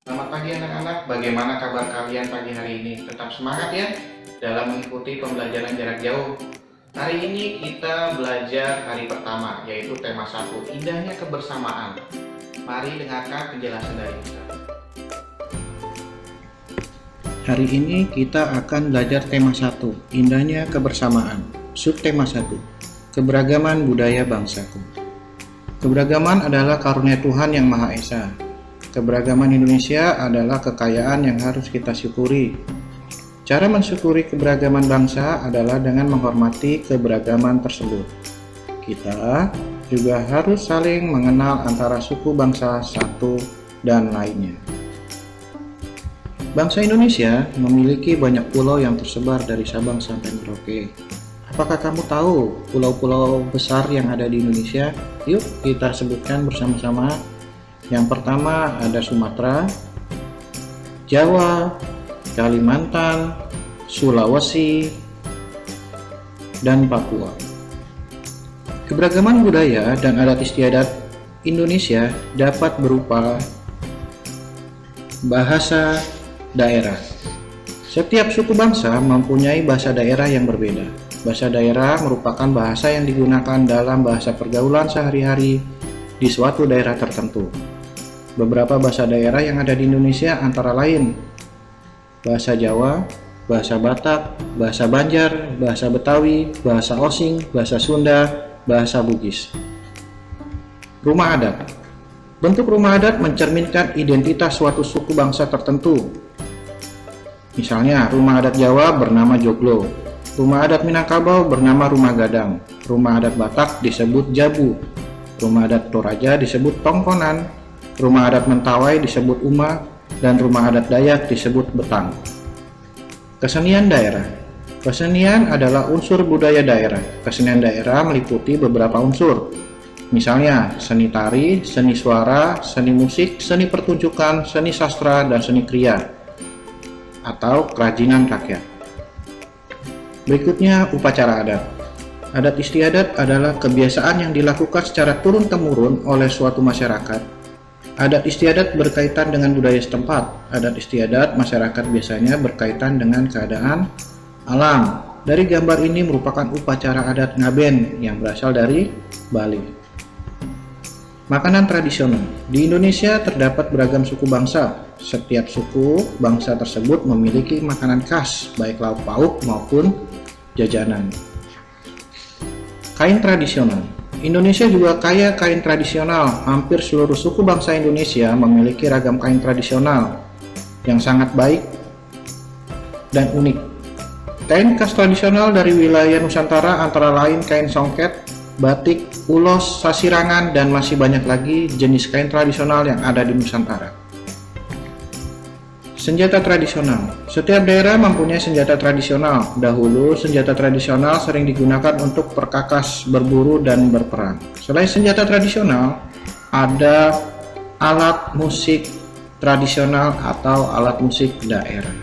Selamat pagi anak-anak, bagaimana kabar kalian pagi hari ini? Tetap semangat ya dalam mengikuti pembelajaran jarak jauh. Hari ini kita belajar hari pertama, yaitu tema 1, indahnya kebersamaan. Mari dengarkan penjelasan dari kita. Hari ini kita akan belajar tema 1, indahnya kebersamaan. Subtema 1, keberagaman budaya bangsaku. Keberagaman adalah karunia Tuhan yang Maha Esa. Keberagaman Indonesia adalah kekayaan yang harus kita syukuri. Cara mensyukuri keberagaman bangsa adalah dengan menghormati keberagaman tersebut. Kita juga harus saling mengenal antara suku bangsa satu dan lainnya. Bangsa Indonesia memiliki banyak pulau yang tersebar dari Sabang sampai Merauke. Apakah kamu tahu pulau-pulau besar yang ada di Indonesia? Yuk kita sebutkan bersama-sama. Yang pertama ada Sumatera, Jawa, Kalimantan, Sulawesi, dan Papua. Keberagaman budaya dan adat istiadat Indonesia dapat berupa bahasa daerah. Setiap suku bangsa mempunyai bahasa daerah yang berbeda. Bahasa daerah merupakan bahasa yang digunakan dalam bahasa pergaulan sehari-hari di suatu daerah tertentu. Beberapa bahasa daerah yang ada di Indonesia antara lain bahasa Jawa, bahasa Batak, bahasa Banjar, bahasa Betawi, bahasa Osing, bahasa Sunda, bahasa Bugis. Rumah adat. Bentuk rumah adat mencerminkan identitas suatu suku bangsa tertentu. Misalnya, rumah adat Jawa bernama Joglo, rumah adat Minangkabau bernama Rumah Gadang, rumah adat Batak disebut Jabu, rumah adat Toraja disebut Tongkonan, rumah adat Mentawai disebut Uma, dan rumah adat Dayak disebut Betang. Kesenian daerah. Kesenian adalah unsur budaya daerah. Kesenian daerah meliputi beberapa unsur. Misalnya, seni tari, seni suara, seni musik, seni pertunjukan, seni sastra, dan seni kriya atau kerajinan rakyat. Berikutnya, upacara adat. Adat istiadat adalah kebiasaan yang dilakukan secara turun-temurun oleh suatu masyarakat. Adat istiadat berkaitan dengan budaya setempat. Adat istiadat masyarakat biasanya berkaitan dengan keadaan alam. Dari gambar ini merupakan upacara adat Ngaben yang berasal dari Bali. Makanan tradisional. Di Indonesia terdapat beragam suku bangsa. Setiap suku bangsa tersebut memiliki makanan khas, baik lauk pauk maupun jajanan. Kain tradisional. Indonesia juga kaya kain tradisional. Hampir seluruh suku bangsa Indonesia memiliki ragam kain tradisional yang sangat baik dan unik. Kain khas tradisional dari wilayah Nusantara antara lain kain songket, batik, ulos, sasirangan, dan masih banyak lagi jenis kain tradisional yang ada di Nusantara. Senjata tradisional. Setiap daerah mempunyai senjata tradisional. Dahulu, senjata tradisional sering digunakan untuk perkakas, berburu, dan berperang. Selain senjata tradisional, ada alat musik tradisional atau alat musik daerah.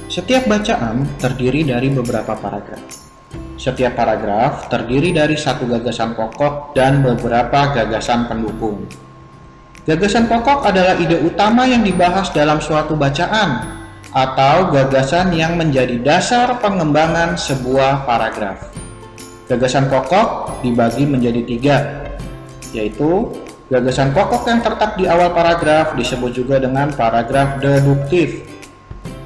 Setiap bacaan terdiri dari beberapa paragraf. Setiap paragraf terdiri dari satu gagasan pokok dan beberapa gagasan pendukung. Gagasan pokok adalah ide utama yang dibahas dalam suatu bacaan atau gagasan yang menjadi dasar pengembangan sebuah paragraf. Gagasan pokok dibagi menjadi 3, yaitu gagasan pokok yang terletak di awal paragraf disebut juga dengan paragraf deduktif.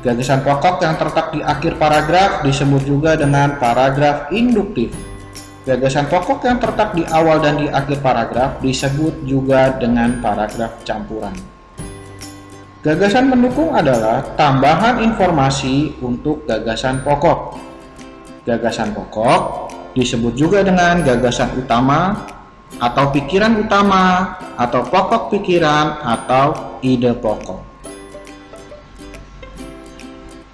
Gagasan pokok yang terletak di akhir paragraf disebut juga dengan paragraf induktif. Gagasan pokok yang terletak di awal dan di akhir paragraf disebut juga dengan paragraf campuran. Gagasan pendukung adalah tambahan informasi untuk gagasan pokok. Gagasan pokok disebut juga dengan gagasan utama atau pikiran utama atau pokok pikiran atau ide pokok.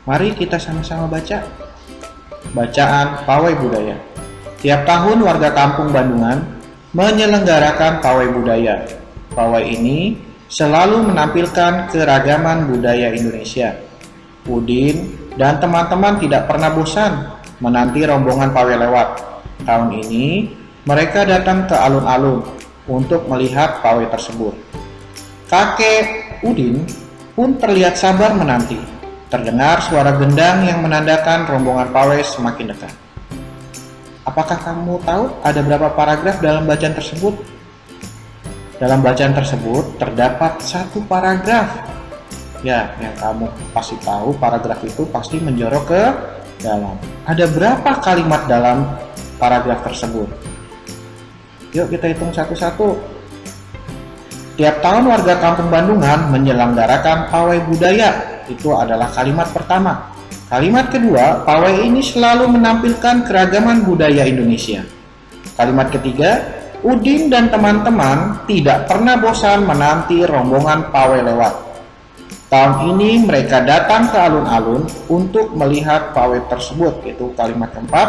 Mari kita sama-sama baca. Bacaan Pawai Budaya. Tiap tahun warga kampung Bandungan menyelenggarakan pawai budaya. Pawai ini selalu menampilkan keragaman budaya Indonesia. Udin dan teman-teman tidak pernah bosan menanti rombongan pawai lewat. Tahun ini mereka datang ke alun-alun untuk melihat pawai tersebut. Kakek, Udin pun terlihat sabar menanti. Terdengar suara gendang yang menandakan rombongan pawai semakin dekat. Apakah kamu tahu ada berapa paragraf dalam bacaan tersebut? Dalam bacaan tersebut terdapat 1 paragraf. Ya, yang kamu pasti tahu paragraf itu pasti menjorok ke dalam. Ada berapa kalimat dalam paragraf tersebut? Yuk kita hitung satu-satu. Tiap tahun warga Kampung Bandungan menyelenggarakan pawai budaya. Itu adalah kalimat pertama. Kalimat kedua, pawai ini selalu menampilkan keragaman budaya Indonesia. Kalimat ketiga, Udin dan teman-teman tidak pernah bosan menanti rombongan pawai lewat. Tahun ini mereka datang ke alun-alun untuk melihat pawai tersebut. Itu kalimat keempat.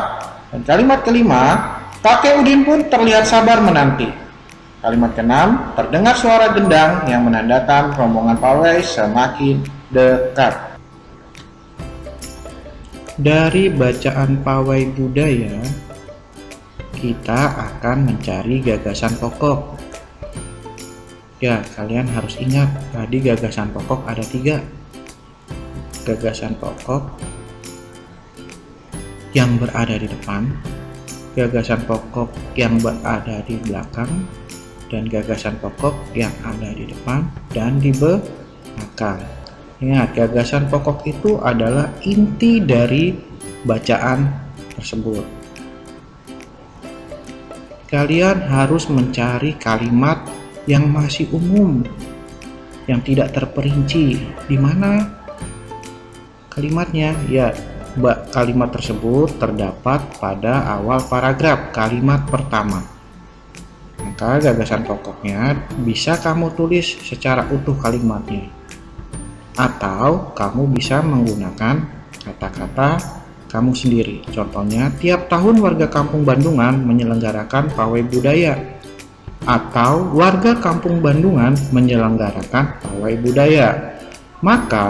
Dan kalimat kelima, kakek Udin pun terlihat sabar menanti. Kalimat keenam, terdengar suara gendang yang menandakan rombongan pawai semakin dekat. Dari bacaan pawai budaya, kita akan mencari gagasan pokok. Ya, kalian harus ingat, tadi gagasan pokok ada 3. Gagasan pokok yang berada di depan, gagasan pokok yang berada di belakang, dan gagasan pokok yang ada di depan dan di belakang. Ingat, gagasan pokok itu adalah inti dari bacaan tersebut. Kalian harus mencari kalimat yang masih umum, yang tidak terperinci. Di mana kalimatnya? Ya, kalimat tersebut terdapat pada awal paragraf, kalimat pertama. Maka gagasan pokoknya bisa kamu tulis secara utuh kalimatnya, atau kamu bisa menggunakan kata-kata kamu sendiri. Contohnya, tiap tahun warga Kampung Bandungan menyelenggarakan pawai budaya, atau warga Kampung Bandungan menyelenggarakan pawai budaya. Maka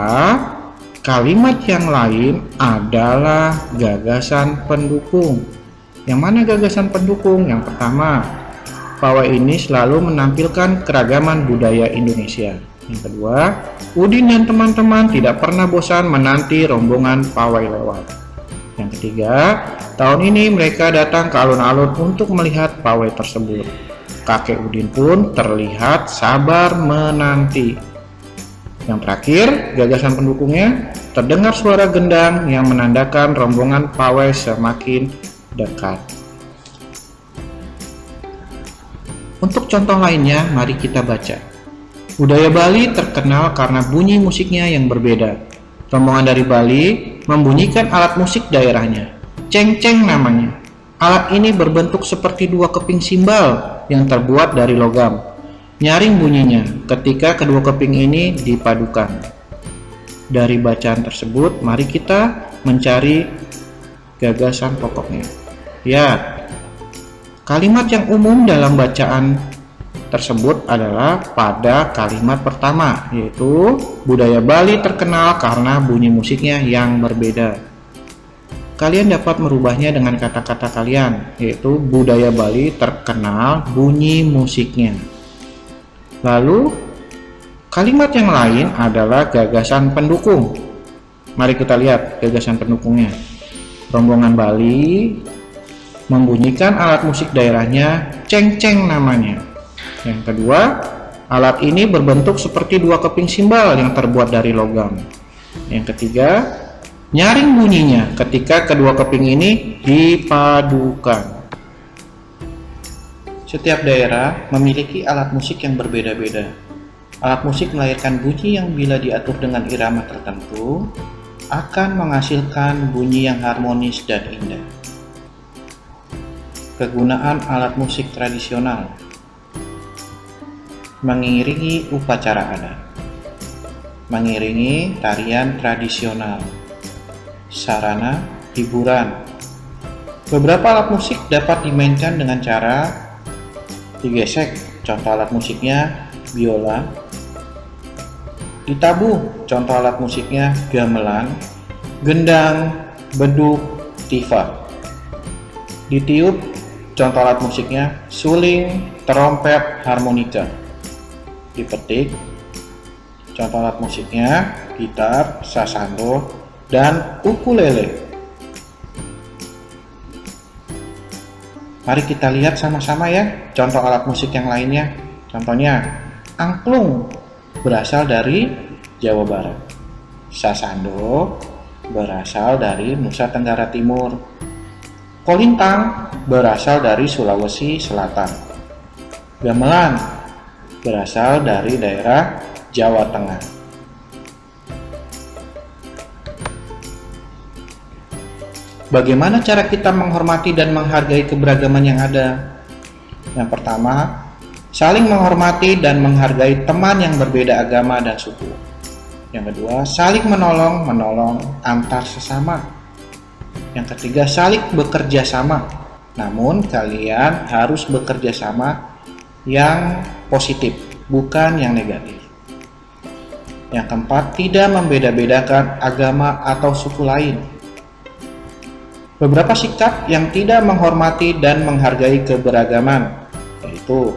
kalimat yang lain adalah gagasan pendukung. Yang mana gagasan pendukung? Yang pertama, pawai ini selalu menampilkan keragaman budaya Indonesia. Yang kedua, Udin dan teman-teman tidak pernah bosan menanti rombongan pawai lewat. Yang ketiga, tahun ini mereka datang ke alun-alun untuk melihat pawai tersebut. Kakek Udin pun terlihat sabar menanti. Yang terakhir, gagasan pendukungnya, terdengar suara gendang yang menandakan rombongan pawai semakin dekat. Untuk contoh lainnya, mari kita baca. Budaya Bali terkenal karena bunyi musiknya yang berbeda. Rombongan dari Bali membunyikan alat musik daerahnya. Ceng-ceng namanya. Alat ini berbentuk seperti 2 keping simbal yang terbuat dari logam. Nyaring bunyinya ketika kedua keping ini dipadukan. Dari bacaan tersebut, mari kita mencari gagasan pokoknya. Ya, kalimat yang umum dalam bacaan tersebut adalah pada kalimat pertama, yaitu budaya Bali terkenal karena bunyi musiknya yang berbeda. Kalian dapat merubahnya dengan kata-kata kalian, yaitu budaya Bali terkenal bunyi musiknya. Lalu, kalimat yang lain adalah gagasan pendukung. Mari kita lihat gagasan pendukungnya. Rombongan Bali membunyikan alat musik daerahnya, ceng-ceng namanya. Yang kedua, alat ini berbentuk seperti 2 keping simbal yang terbuat dari logam. Yang ketiga, nyaring bunyinya ketika kedua keping ini dipadukan. Setiap daerah memiliki alat musik yang berbeda-beda. Alat musik melahirkan bunyi yang bila diatur dengan irama tertentu akan menghasilkan bunyi yang harmonis dan indah. Kegunaan alat musik tradisional mengiringi upacara adat, mengiringi tarian tradisional, sarana hiburan. Beberapa alat musik dapat dimainkan dengan cara digesek, contoh alat musiknya biola, ditabuh, contoh alat musiknya gamelan, gendang, beduk, tifa, ditiup, contoh alat musiknya suling, trompet, harmonika, dipetik, Contoh alat musiknya gitar, sasando, dan ukulele. Mari kita lihat sama-sama ya contoh alat musik yang lainnya. Contohnya angklung berasal dari Jawa Barat. Sasando berasal dari Nusa Tenggara Timur. Kolintang berasal dari Sulawesi Selatan. Gamelan berasal dari daerah Jawa Tengah. Bagaimana cara kita menghormati dan menghargai keberagaman yang ada? Yang pertama, saling menghormati dan menghargai teman yang berbeda agama dan suku. Yang kedua, saling menolong antar sesama. Yang ketiga, saling bekerja sama. Namun, kalian harus bekerja sama yang positif, bukan yang negatif. Yang keempat, tidak membeda-bedakan agama atau suku lain. Beberapa sikap yang tidak menghormati dan menghargai keberagaman, yaitu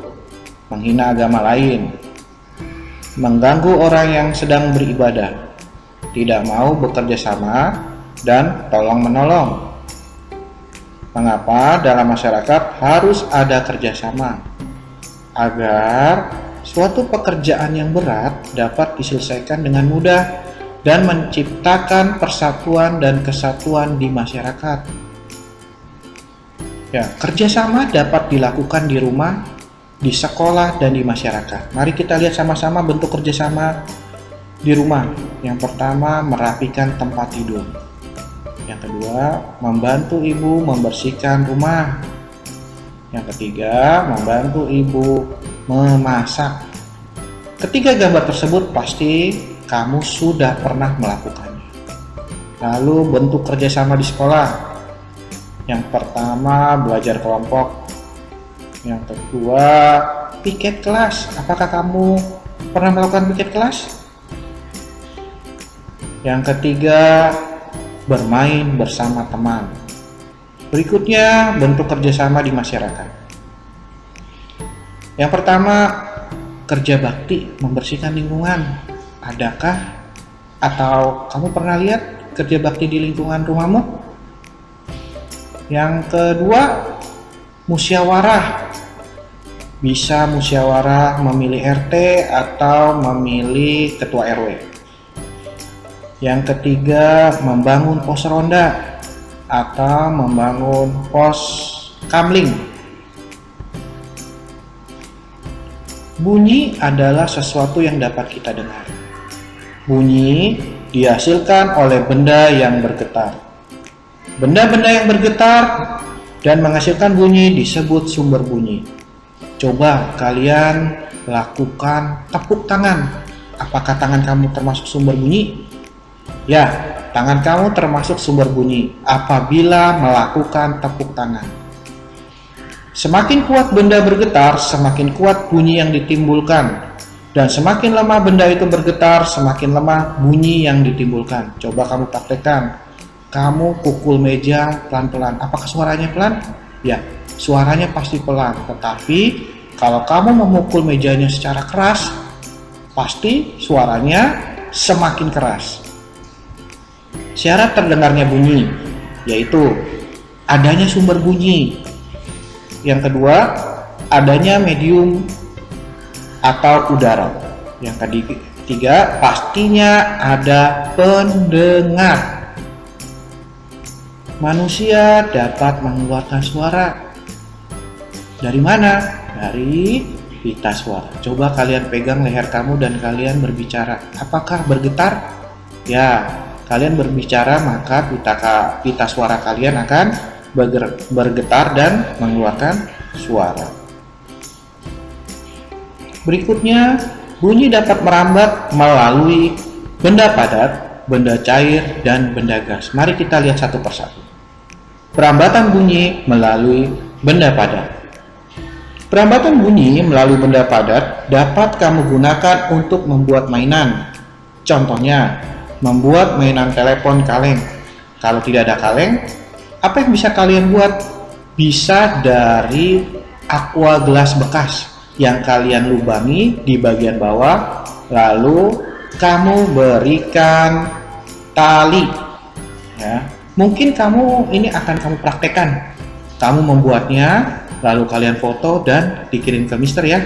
menghina agama lain, mengganggu orang yang sedang beribadah, tidak mau bekerja sama, dan tolong-menolong. Mengapa dalam masyarakat harus ada kerjasama? Agar suatu pekerjaan yang berat dapat diselesaikan dengan mudah dan menciptakan persatuan dan kesatuan di masyarakat. Ya, kerjasama dapat dilakukan di rumah, di sekolah, dan di masyarakat. Mari kita lihat sama-sama bentuk kerjasama di rumah. Yang pertama, merapikan tempat tidur. Yang kedua, membantu ibu membersihkan rumah. Yang ketiga, membantu ibu memasak. Ketiga gambar tersebut pasti kamu sudah pernah melakukannya. Lalu bentuk kerjasama di sekolah. Yang pertama, belajar kelompok. Yang kedua, piket kelas. Apakah kamu pernah melakukan piket kelas? Yang ketiga, bermain bersama teman. Berikutnya, bentuk kerjasama di masyarakat. Yang pertama, kerja bakti, membersihkan lingkungan. Adakah atau kamu pernah lihat kerja bakti di lingkungan rumahmu? Yang kedua, musyawarah. Bisa musyawarah memilih RT atau memilih ketua RW. Yang ketiga, membangun pos ronda atau membangun pos kamling. Bunyi adalah sesuatu yang dapat kita dengar. Bunyi dihasilkan oleh benda yang bergetar. Benda-benda yang bergetar dan menghasilkan bunyi disebut sumber bunyi. Coba kalian lakukan tepuk tangan. Apakah tangan kamu termasuk sumber bunyi? Ya, tangan kamu termasuk sumber bunyi apabila melakukan tepuk tangan. Semakin kuat benda bergetar, semakin kuat bunyi yang ditimbulkan. Dan semakin lemah benda itu bergetar, semakin lemah bunyi yang ditimbulkan. Coba kamu praktekkan. Kamu pukul meja pelan-pelan. Apakah suaranya pelan? Ya, suaranya pasti pelan. Tetapi kalau kamu memukul mejanya secara keras, pasti suaranya semakin keras. Syarat terdengarnya bunyi, yaitu adanya sumber bunyi. Yang kedua, adanya medium atau udara. Yang ketiga, pastinya ada pendengar. Manusia dapat mengeluarkan suara. Dari mana? Dari pita suara. Coba kalian pegang leher kamu dan kalian berbicara. Apakah bergetar? Ya, kalian berbicara maka pita suara kalian akan bergetar dan mengeluarkan suara. Berikutnya, bunyi dapat merambat melalui benda padat, benda cair, dan benda gas. Mari kita lihat satu persatu. Perambatan bunyi melalui benda padat. Perambatan bunyi melalui benda padat dapat kamu gunakan untuk membuat mainan. Contohnya, membuat mainan telepon kaleng. Kalau tidak ada kaleng, apa yang bisa kalian buat? Bisa dari aqua gelas bekas yang kalian lubangi di bagian bawah, lalu kamu berikan tali. Ya, mungkin ini akan kamu praktekkan. Kamu membuatnya, lalu kalian foto dan dikirim ke Mister ya.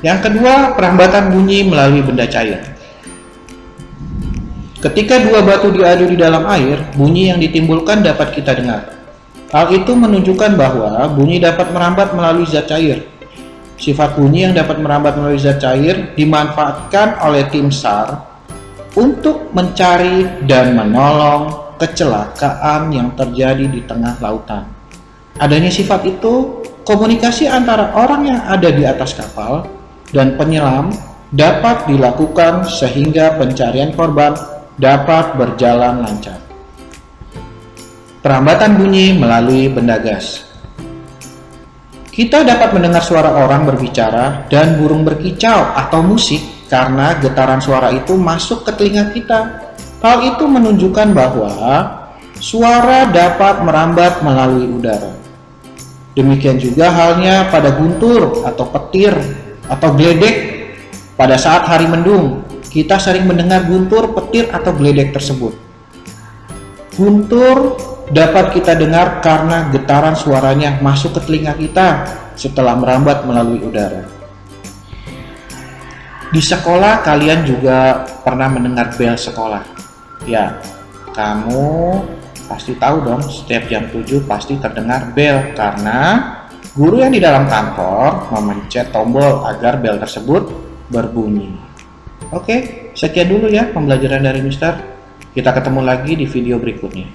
Yang kedua, perambatan bunyi melalui benda cair. Ketika dua batu diadu di dalam air, bunyi yang ditimbulkan dapat kita dengar. Hal itu menunjukkan bahwa bunyi dapat merambat melalui zat cair. Sifat bunyi yang dapat merambat melalui zat cair dimanfaatkan oleh tim SAR untuk mencari dan menolong kecelakaan yang terjadi di tengah lautan. Adanya sifat itu, komunikasi antara orang yang ada di atas kapal dan penyelam dapat dilakukan sehingga pencarian korban dapat berjalan lancar. Perambatan bunyi melalui benda gas. Kita dapat mendengar suara orang berbicara dan burung berkicau atau musik karena getaran suara itu masuk ke telinga kita. Hal itu menunjukkan bahwa suara dapat merambat melalui udara. Demikian juga halnya pada guntur atau petir atau geledek. Pada saat hari mendung, kita sering mendengar guntur, petir, atau geledek tersebut. Guntur dapat kita dengar karena getaran suaranya masuk ke telinga kita setelah merambat melalui udara. Di sekolah kalian juga pernah mendengar bel sekolah. Ya, kamu pasti tahu dong, setiap jam 7 pasti terdengar bel karena guru yang di dalam kantor memencet tombol agar bel tersebut berbunyi. Oke, sekian dulu ya pembelajaran dari Mister. Kita ketemu lagi di video berikutnya.